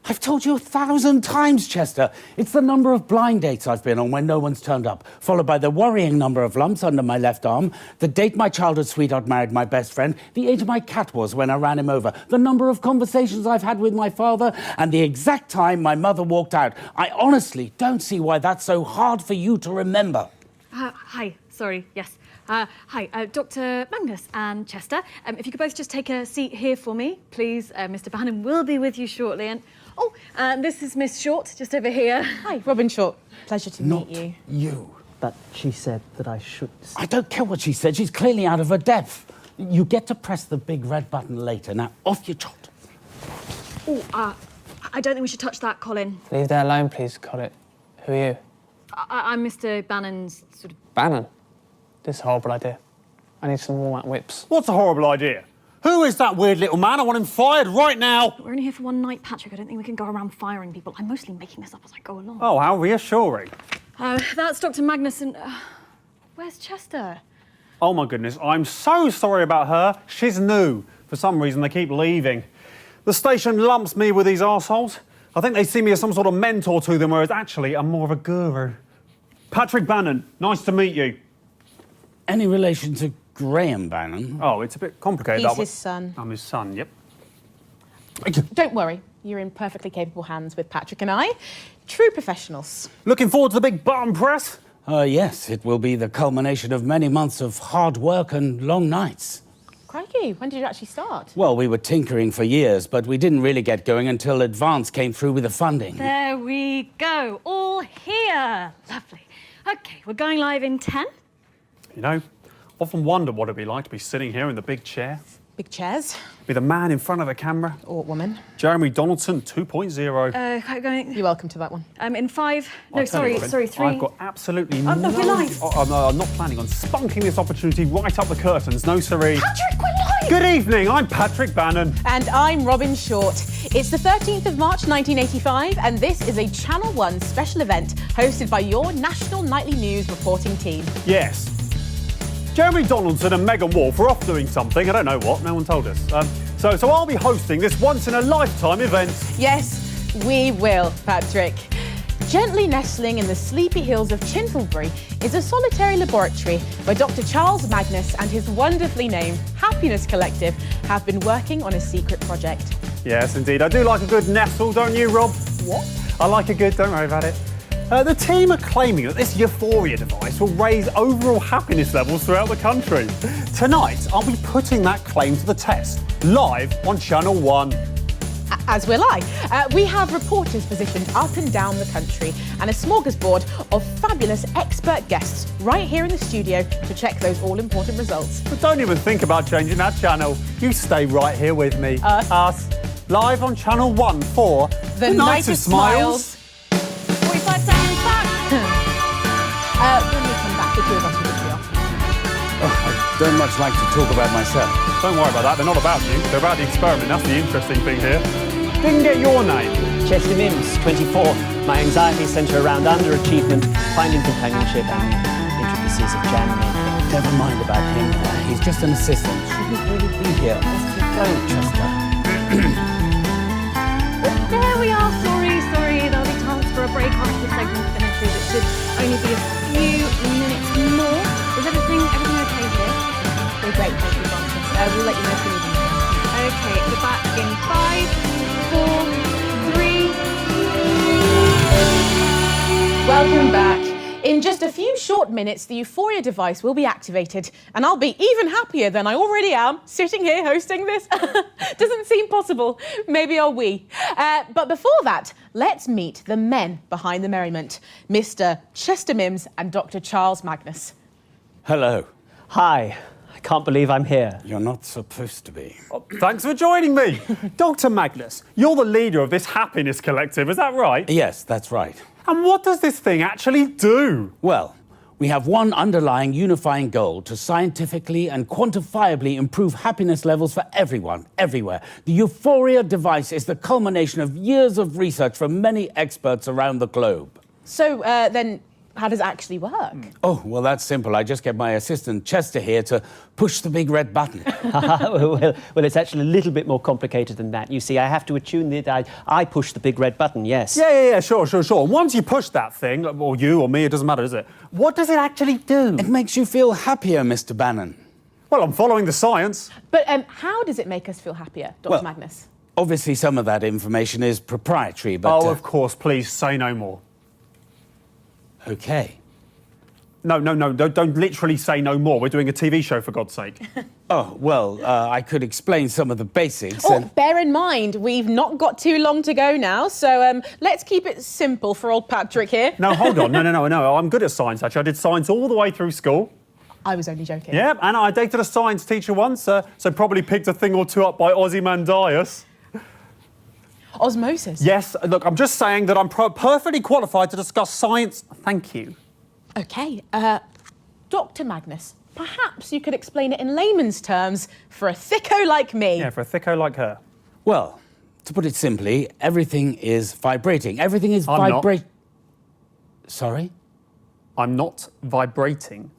I've told you 1,000 times, Chester. It's the number of blind dates I've been on when no one's turned up, followed by the worrying number of lumps under my left arm, the date my childhood sweetheart married my best friend, the age my cat was when I ran him over, the number of conversations I've had with my father, and the exact time my mother walked out. I honestly don't see why that's so hard for you to remember. Hi, sorry, yes. Hi, Dr. Magnus and Chester. If you could both just take a seat here for me, please. Mr. Bannon will be with you shortly. And this is Miss Short, just over here. Hi, Robyn Short. Pleasure to meet you. You. But she said that I should... I don't care what she said. She's clearly out of her depth. You get to press the big red button later. Now, off you trot. I don't think we should touch that, Colin. Leave that alone, please, Colin. Who are you? I'm Mr. Bannon's sort of... Bannon? This is a horrible idea. I need some warm-up whips. What's a horrible idea? Who is that weird little man? I want him fired right now. We're only here for one night, Patrick. I don't think we can go around firing people. I'm mostly making this up as I go along. Oh, how reassuring. That's Dr. Magnus and... where's Chester? Oh, my goodness. I'm so sorry about her. She's new. For some reason, they keep leaving. The station lumps me with these arseholes. I think they see me as some sort of mentor to them, whereas actually I'm more of a guru. Patrick Bannon, nice to meet you. Any relation to Graham Bannon? Oh, it's a bit complicated. He's his son. I'm his son, yep. Don't worry, you're in perfectly capable hands with Patrick and I. True professionals. Looking forward to the big button press? Yes, it will be the culmination of many months of hard work and long nights. Crikey, when did you actually start? Well, we were tinkering for years, but we didn't really get going until Advance came through with the funding. There we go, all here. Lovely. OK, we're going live in 10. You know, often wonder what it'd be like to be sitting here in the big chair. Big chairs. With a man in front of a camera. Or woman. Jeremy Donaldson 2.0. Going... You're welcome to that one. In 5... No, I'll tell you, Robyn, sorry, 3... I've got absolutely no, we're live. I'm not planning on spunking this opportunity right up the curtains. No, siree. Patrick, we're live! Good evening, I'm Patrick Bannon. And I'm Robyn Short. It's the 13th of March 1985, and this is a Channel 1 special event hosted by your national nightly news reporting team. Yes. Jeremy Donaldson and Megan Wolfe are off doing something. I don't know what. No one told us. So I'll be hosting this once-in-a-lifetime event. Yes, we will, Patrick. Gently nestling in the sleepy hills of Chintlebury is a solitary laboratory where Dr. Charles Magnus and his wonderfully named Happiness Collective have been working on a secret project. Yes, indeed. I do like a good nestle, don't you, Rob? What? I like a good, don't worry about it. The team are claiming that this euphoria device will raise overall happiness levels throughout the country. Tonight, I'll be putting that claim to the test, live on Channel 1. As will I. We have reporters positioned up and down the country and a smorgasbord of fabulous expert guests right here in the studio to check those all-important results. But don't even think about changing that channel. You stay right here with me. Us. Live on Channel 1 for The Night of Smiles. 45 seconds back. When we come back, the two of us will be off. I don't much like to talk about myself. Don't worry about that. They're not about you. They're about the experiment. That's the interesting thing here. Didn't get your name. Chester Mims, 24. My anxiety centre around underachievement, finding companionship and the intricacies of jamming. Never mind about him. He's just an assistant. Shouldn't really be here. Off you go, Chester. There we are. Sorry. There'll be chance for a break after the segment finishes. It should only be a few minutes more. Is everything okay here? We're great, thank you, Francis. We'll let you know if we need anything. Okay, we're back in 5, 4, 3. Welcome back. In just a few short minutes, the Euphoria device will be activated, and I'll be even happier than I already am sitting here hosting this. Doesn't seem possible. Maybe are we. But before that, let's meet the men behind the merriment, Mr. Chester Mims and Dr. Charles Magnus. Hello. Hi, I can't believe I'm here. You're not supposed to be. Thanks for joining me. Dr. Magnus, you're the leader of this happiness collective, is that right? Yes, that's right. And what does this thing actually do? Well, we have one underlying unifying goal to scientifically and quantifiably improve happiness levels for everyone, everywhere. The Euphoria device is the culmination of years of research from many experts around the globe. So, then, how does it actually work? Oh, well, that's simple. I just get my assistant Chester here to push the big red button. well, it's actually a little bit more complicated than that. You see, I have to attune the... I push the big red button, yes. Yeah, sure. And once you push that thing, or you or me, it doesn't matter, does it? What does it actually do? It makes you feel happier, Mr. Bannon. Well, I'm following the science. But how does it make us feel happier, Dr. Well, Magnus? Obviously, some of that information is proprietary, but... Oh, of course, please, say no more. OK. No, don't literally say no more. We're doing a TV show, for God's sake. Oh, well, I could explain some of the basics. Oh, bear in mind, we've not got too long to go now, so let's keep it simple for old Patrick here. No, hold on. No. I'm good at science, actually. I did science all the way through school. I was only joking. Yeah, and I dated a science teacher once, so probably picked a thing or two up by Ozymandias. Osmosis? Yes, look, I'm just saying that I'm perfectly qualified to discuss science. Thank you. OK, Dr. Magnus, perhaps you could explain it in layman's terms for a thicko like me. Yeah, for a thicko like her. Well, to put it simply, everything is vibrating. Everything is I'm not. Sorry? I'm not vibrating.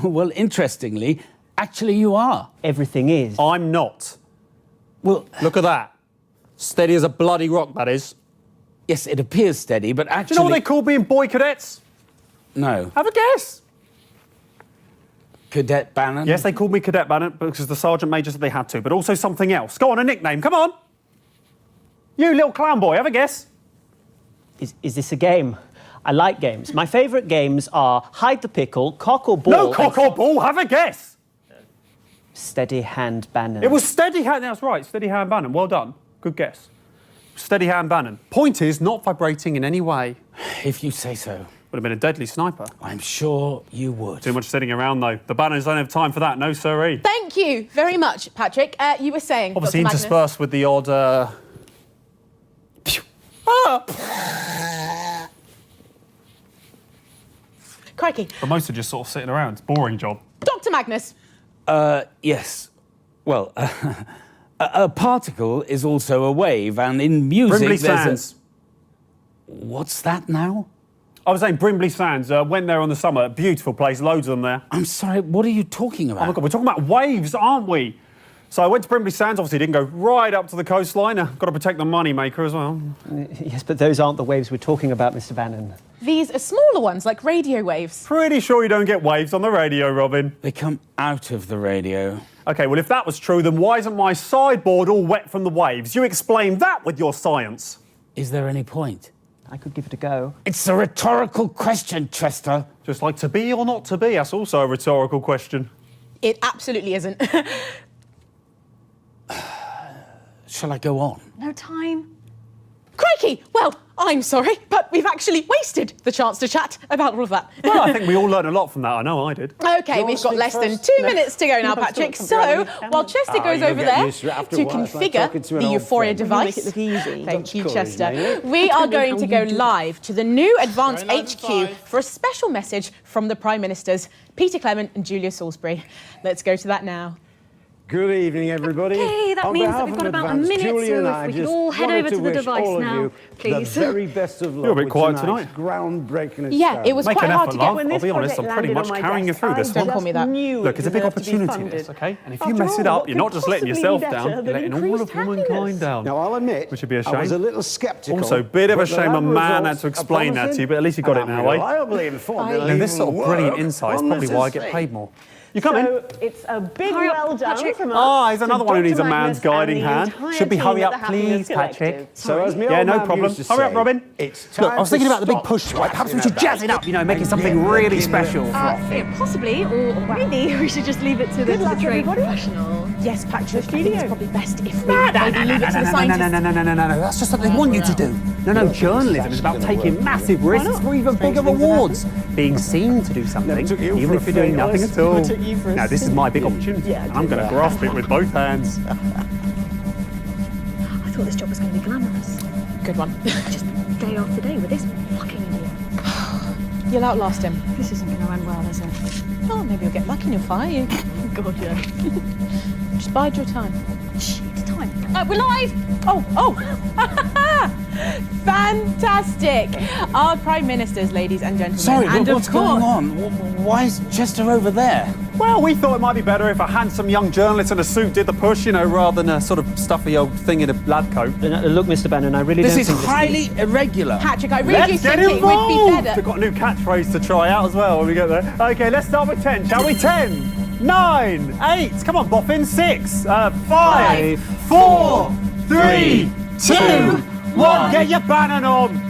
Well, interestingly, actually you are. Everything is. I'm not. Well, Look at that. Steady as a bloody rock, that is. yes, it appears steady, but actually... Do you know what they called me in boy cadets? No. Have a guess. Cadet Bannon? Yes, they called me Cadet Bannon because the Sergeant Major said they had to, but also something else. Go on, a nickname, come on. You little clown boy, have a guess. Is this a game? I like games. My favourite games are hide the pickle, cock or ball... No cock or ball, have a guess. Steady hand Bannon. It was Steady Hand, that's right, Steady Hand Bannon, well done. Good guess. Steady Hand Bannon. Point is, not vibrating in any way. If you say so. Would have been a deadly sniper. I'm sure you would. Too much sitting around, though. The Bannons don't have time for that, no siree. Thank you very much, Patrick. You were saying, Obviously Dr. Magnus. interspersed with the odd... Crikey. But most are just sort of sitting around. It's a boring job. Dr. Magnus. Yes. Well, a particle is also a wave, and in music Brimley there's Sands. What's that now? I was saying Brimley Sands. Went there on the summer. Beautiful place. Loads of them there. I'm sorry, what are you talking about? Oh my God, we're talking about waves, aren't we? So I went to Brimley Sands. Obviously, didn't go right up to the coastline. Got to protect the money maker as well. Yes, but those aren't the waves we're talking about, Mr. Bannon. These are smaller ones, like radio waves. Pretty sure you don't get waves on the radio, Robyn. They come out of the radio. OK, well, if that was true, then why isn't my sideboard all wet from the waves? You explain that with your science. Is there any point? I could give it a go. It's a rhetorical question, Chester. Just like to be or not to be, that's also a rhetorical question. It absolutely isn't. Shall I go on? No time. Crikey! Well, I'm sorry, but we've actually wasted the chance to chat about all of that. Well, I think we all learned a lot from that. I know I did. OK, we've got less than 2 minutes to go now, Patrick. So, while Chester goes over there to configure the Euphoria device, thank you, Chester, we are going to go live to the new Advanced HQ for a special message from the Prime Ministers, Peter Clement and Julia Salisbury. Let's go to that now. Good evening, everybody. Okay, that On means that behalf we've of got about a Advanced, minute, Julia so and if I we could just all head wanted over to the wish device all of now, you please. The very best of luck. You're a bit with quiet tonight's tonight. groundbreaking Yeah, it was Make quite an hard effort, to get. love. When I'll be honest, I'm pretty much carrying you through this Don't one. call me that. Look, it's a big opportunity, this, OK? And if you mess it up, you're not just letting yourself down, you're letting all of womankind down. Now, I'll admit, Which would be a I was shame. a little sceptical. Also, bit of a but the shame a lab man had results to are explain that to you, but at least you got it promising, now, and eh? I'm reliably informed it'll Now, this even sort of brilliant work insight is on probably the why I get estate. paid more. You come in. So it's a big Hurry up, well done Patrick. from us. Ah, here's another to one who Dr. needs a man's Magnus guiding and the hand. entire Should we team hurry at up, the Happiness please, Collective. Patrick? So as my Yeah, old no man problem. used to Hurry up, say, Robyn. It's Look, time I was thinking to about the big stop push swipe. Perhaps we fussing should jazz it about up, you know, make it and something get really looking special. Yeah, possibly, or maybe we should just leave it to the luck, trained everybody. professional. Yes, Patrick, I think it's probably best if we No, maybe leave it to the scientists. no. That's just something they want you to do. No, journalism is about taking massive risks for even bigger rewards. Being seen to do something, took you even for if you're doing a nothing fatalist. at all. Took you for a Now, this is my big opportunity. Yeah, and I'm going to grasp it with both hands. I thought this job was going to be glamorous. Good one. Just day after day with this fucking idiot. You'll outlast him. This isn't going to end well, is it? Oh, maybe you'll get lucky and he'll fire you. God, yeah. Just bide your time. Shit, time. We're live! Oh! Fantastic. Our Prime Ministers, ladies and gentlemen. Sorry, and but what's of course, going on? Why is Chester over there? Well, we thought it might be better if a handsome young journalist in a suit did the push, you know, rather than a sort of stuffy old thing in a lab coat. Look, Mr. Bannon, I really This don't is think highly irregular. Patrick, I really Let's get think it would be involved! better. We've got a new catchphrase to try out as well when we get there. Okay, let's start with 10, shall we? 10, 9, 8, come on, Boffin, 6, 5, 4, 3, 2, 1. Get your Bannon on!